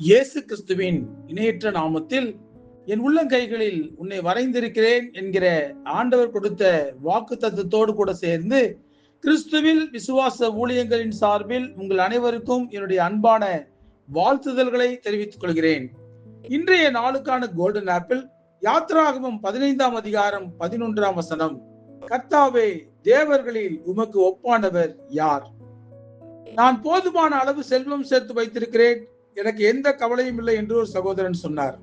இயேசு கிறிஸ்துவின் இணையற்ற நாமத்தில் என் உள்ளங்கைகளில் உன்னை வரைந்திருக்கிறேன் என்கிற ஆண்டவர் கொடுத்த வாக்கு தத்துவத்தோடு கூட சேர்ந்து கிறிஸ்துவில் விசுவாச ஊழியங்களின் சார்பில் உங்கள் அனைவருக்கும் என்னுடைய அன்பான வாழ்த்துதல்களை தெரிவித்துக் கொள்கிறேன். இன்றைய நாளுக்கான கோல்டன் ஆப்பிள் யாத்திராகமம் 15ஆம் அதிகாரம் 11ஆம் வசனம். கர்த்தாவே, தேவர்களில் உமக்கு ஒப்பானவர் யார்? நான் போதுமான அளவு செல்வம் சேர்த்து வைத்திருக்கிறேன், எனக்கு எந்த கவலையும் இல்லை என்று ஒரு சகோதரன் சொன்னார்.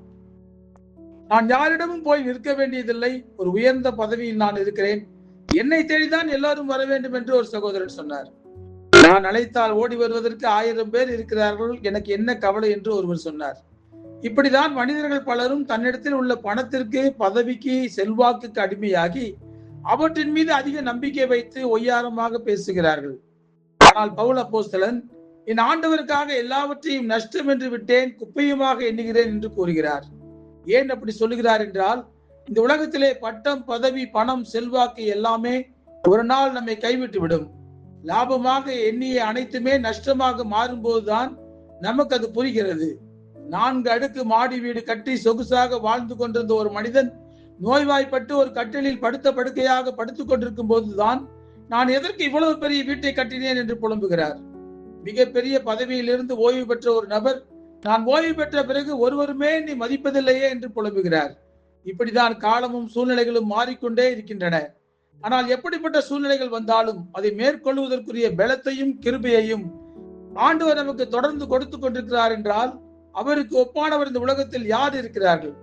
நான் யாரிடமும் போய் நிற்க வேண்டியதில்லை, ஒரு உயர்ந்த பதவியில் நான் இருக்கிறேன், என்னை தேடிதான் எல்லாரும் வர வேண்டும் என்று ஒரு சகோதரன் சொன்னார். நான் அழைத்தால் ஓடி வருவதற்கு 1000 பேர் இருக்கிறார்கள், எனக்கு என்ன கவலை என்று ஒருவர் சொன்னார். இப்படிதான் மனிதர்கள் பலரும் தன்னிடத்தில் உள்ள பணத்திற்கு, பதவிக்கு, செல்வாக்குக்கு அடிமையாகி அவற்றின் மீது அதிக நம்பிக்கை வைத்து ஒய்யாரமாக பேசுகிறார்கள். ஆனால் பவுல் அப்போஸ்தலன், என் ஆண்டவருக்காக எல்லாவற்றையும் நஷ்டம் என்று விட்டேன், குப்பையுமாக எண்ணுகிறேன் என்று கூறுகிறார். ஏன் அப்படி சொல்லுகிறார் என்றால், இந்த உலகத்திலே பட்டம், பதவி, பணம், செல்வாக்கு எல்லாமே ஒரு நாள் நம்மை கைவிட்டு விடும். லாபமாக எண்ணிய அனைத்துமே நஷ்டமாக மாறும்போதுதான் நமக்கு அது புரிகிறது. 4 அடுக்கு மாடி வீடு கட்டி சொகுசாக வாழ்ந்து கொண்டிருந்த ஒரு மனிதன் நோய்வாய்ப்பட்டு ஒரு கட்டிலில் படுத்த படுக்கையாக படுத்துக் கொண்டிருக்கும் போதுதான், நான் எதற்கு இவ்வளவு பெரிய வீட்டை கட்டினேன் என்று புலம்புகிறார். மிகப்பெரிய பதவியிலிருந்து ஓய்வு பெற்ற ஒரு நபர், நான் ஓய்வு பெற்ற பிறகு ஒருவருமே நீ மதிப்பதில்லையே என்று புலம்புகிறார். இப்படிதான் காலமும் சூழ்நிலைகளும் மாறிக்கொண்டே இருக்கின்றன. ஆனால் எப்படிப்பட்ட சூழ்நிலைகள் வந்தாலும் அதை மேற்கொள்வதற்குரிய பலத்தையும் கிருபையையும் ஆண்டவர் நமக்கு தொடர்ந்து கொடுத்து கொண்டிருக்கிறார் என்றால், அவருக்கு ஒப்பானவர் இந்த உலகத்தில் யார் இருக்கிறார்கள்?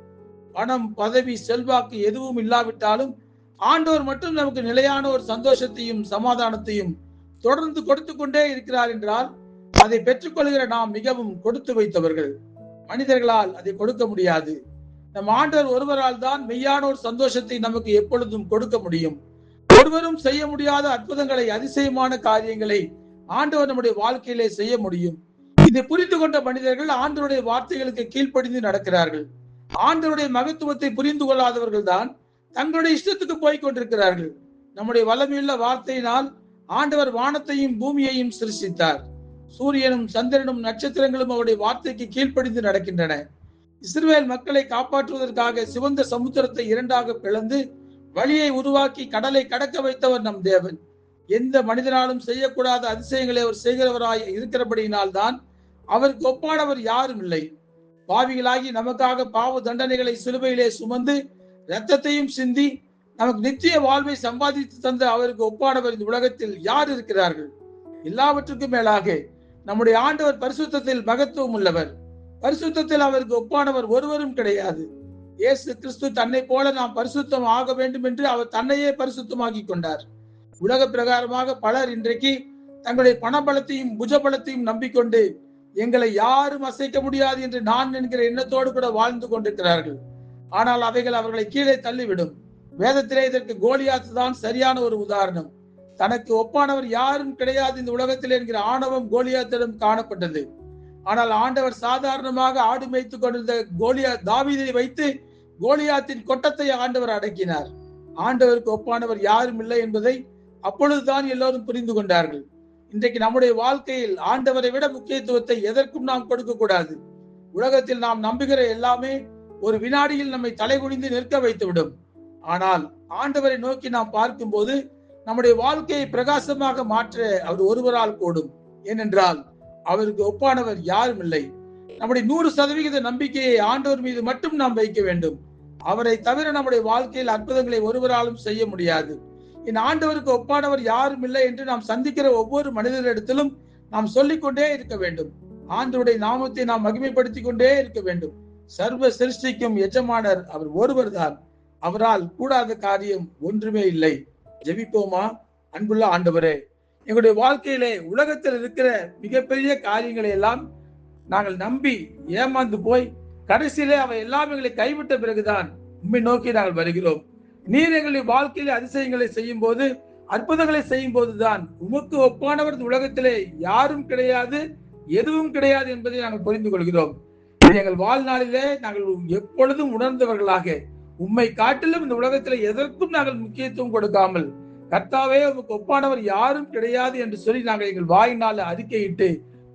பணம், பதவி, செல்வாக்கு எதுவும் இல்லாவிட்டாலும் ஆண்டவர் மட்டும் நமக்கு நிலையான ஒரு சந்தோஷத்தையும் சமாதானத்தையும் தொடர்ந்து கொடுத்து கொண்டே இருக்கிறார் என்றால், அதை பெற்றுக்கொள்கிற நாம் மிகவும் கொடுத்து வைத்தவர்கள். மனிதர்களால் அதை கொடுக்க முடியாது. நம் ஆண்டவர் ஒருவரால் தான் மெய்யான ஒரு சந்தோஷத்தை நமக்கு எப்பொழுதும் கொடுக்க முடியும். ஒருவரும் செய்ய முடியாத அற்புதங்களை, அதிசயமான காரியங்களை ஆண்டவர் நம்முடைய வாழ்க்கையிலே செய்ய முடியும். இதை புரிந்து கொண்ட மனிதர்கள் ஆண்டவருடைய வார்த்தைகளுக்கு கீழ்ப்படிந்து நடக்கிறார்கள். ஆண்டவருடைய மகத்துவத்தை புரிந்து கொள்ளாதவர்கள் தான் தங்களுடைய இஷ்டத்துக்கு போய் கொண்டிருக்கிறார்கள். நம்முடைய வல்லமையுள்ள வார்த்தையினால் ஆண்டவர் வானத்தையும் பூமியையும் சிருஷ்டித்தார். சூரியனும் சந்திரனும் நட்சத்திரங்களும் அவருடைய வார்த்தைக்கு கீழ்ப்படிந்து நடக்கின்றன. இஸ்ரவேல் மக்களை காப்பாற்றுவதற்காக சிவந்த சமுத்திரத்தை 2ஆக பிளந்து வழியை உருவாக்கி கடலை கடக்க வைத்தவர் நம் தேவன். எந்த மனிதனாலும் செய்யக்கூடாத அதிசயங்களை அவர் செய்கிறவராய் இருக்கிறபடியினால் தான் அவருக்கு ஒப்பானவர் யாரும் இல்லை. பாவிகளாகி நமக்காக பாவ தண்டனைகளை சிலுவையிலே சுமந்து இரத்தத்தையும் சிந்தி நமக்கு நித்திய வாழ்வை சம்பாதித்து தந்த அவருக்கு ஒப்பானவர் இந்த உலகத்தில் யார் இருக்கிறார்கள்? எல்லாவற்றுக்கும் மேலாக நம்முடைய ஆண்டவர் பரிசுத்தத்தில் மகத்துவம் உள்ளவர். பரிசுத்தத்தில் அவருக்கு ஒப்பானவர் ஒருவரும் கிடையாது. இயேசு கிறிஸ்து தன்னை போல நாம் பரிசுத்தம் ஆக வேண்டும் என்று அவர் தன்னையே பரிசுத்தமாக்கி கொண்டார். உலக பிரகாரமாக பலர் இன்றைக்கு தங்களுடைய பணபலத்தையும் புஜபலத்தையும் நம்பிக்கொண்டு எங்களை யாரும் அசைக்க முடியாது என்று நான் என்கிற எண்ணத்தோடு கூட வாழ்ந்து கொண்டிருக்கிறார்கள். ஆனால் அவைகள் அவர்களை கீழே தள்ளிவிடும். வேதத்திலே இதற்கு கோலியாத் தான் சரியான ஒரு உதாரணம். தனக்கு ஒப்பானவர் யாரும் கிடையாது இந்த உலகத்தில் என்கிற ஆணவம் கோலியாத்திடம் காணப்பட்டது. ஆனால் ஆண்டவர் சாதாரணமாக ஆடு மேய்த்துக் கொண்டிருந்த தாவீதை வைத்து கோலியாத்தின் கொட்டத்தை ஆண்டவர் அடக்கினார். ஆண்டவருக்கு ஒப்பானவர் யாரும் இல்லை என்பதை அப்பொழுதுதான் எல்லோரும் புரிந்து கொண்டார்கள். இன்றைக்கு நம்முடைய வாழ்க்கையில் ஆண்டவரை விட முக்கியத்துவத்தை எதற்கும் நாம் கொடுக்க கூடாது. உலகத்தில் நாம் நம்புகிற எல்லாமே ஒரு வினாடியில் நம்மை தலைகுனிந்து நிற்க வைத்துவிடும். ஆனால் ஆண்டவரை நோக்கி நாம் பார்க்கும் போது நம்முடைய வாழ்க்கையை பிரகாசமாக மாற்ற அவர் ஒருவரால் கூடும். ஏனென்றால் அவருக்கு ஒப்பானவர் யாரும் இல்லை. நம்முடைய 100% நம்பிக்கையை ஆண்டவர் மீது மட்டும் நாம் வைக்க வேண்டும். அவரை தவிர நம்முடைய வாழ்க்கையில் அற்புதங்களை ஒருவராலும் செய்ய முடியாது. என் ஆண்டவருக்கு ஒப்பானவர் யாரும் இல்லை என்று நாம் சந்திக்கிற ஒவ்வொரு மனிதரிடத்திலும் நாம் சொல்லிக்கொண்டே இருக்க வேண்டும். ஆண்டவருடைய நாமத்தை நாம் மகிமைப்படுத்திக் கொண்டே இருக்க வேண்டும். சர்வ சிருஷ்டிக்கும் எஜமானர் அவர் ஒருவர் தான். அவரால் கூடாத காரியம் ஒன்றுமே இல்லை. ஜெபிப்போமா? அன்புள்ள ஆண்டவரே, எங்களுடைய வாழ்க்கையிலே உலகத்தில் இருக்கிற மிகப்பெரிய காரியங்களை எல்லாம் நாங்கள் நம்பி ஏமாந்து போய் கடைசியிலே அவை எல்லாம் எங்களை கைவிட்ட பிறகுதான் உம்மை நோக்கி நாங்கள் வருகிறோம். நீர் எங்களுடைய வாழ்க்கையிலே அதிசயங்களை செய்யும் போது, அற்புதங்களை செய்யும் போதுதான் உமக்கு ஒப்பானவர் உலகத்திலே யாரும் கிடையாது, எதுவும் கிடையாது என்பதை நாங்கள் புரிந்து கொள்கிறோம். எங்கள் வாழ்நாளிலே நாங்கள் எப்பொழுதும் உணர்ந்தவர்களாக உம்மை காட்டிலும் இந்த உலகத்திலே எதற்கும் நாங்கள் முக்கியத்துவம் கொடுக்காமல், கர்த்தாவே உமக்கு ஒப்பானவர் யாரும் கிடையாது என்று சொல்லி நாங்கள் எங்கள் வாயினால் அறிக்கையிட்டு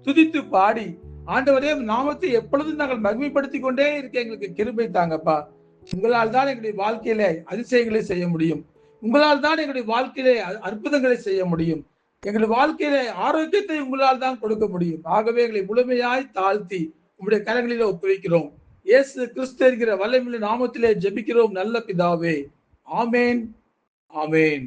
துதித்து பாடி ஆண்டவரே, நாமத்தை எப்பொழுதும் நாங்கள் மகிமைப்படுத்திக் கொண்டே இருக்க எங்களுக்கு கிருபை தாங்கப்பா. உங்களால் தான் எங்களுடைய வாழ்க்கையில அதிசயங்களை செய்ய முடியும். உங்களால் தான் எங்களுடைய வாழ்க்கையிலே அற்புதங்களை செய்ய முடியும். எங்களுடைய வாழ்க்கையில ஆரோக்கியத்தை உங்களால் தான் கொடுக்க முடியும். ஆகவே எங்களை முழுமையாய் தாழ்த்தி உங்களுடைய கரங்களிலே ஒப்புவிக்கிறோம். இயேசு கிறிஸ்து என்கிற வல்லமையுள்ள நாமத்திலே ஜெபிக்கிறோம் நல்ல பிதாவே. ஆமென், ஆமென்.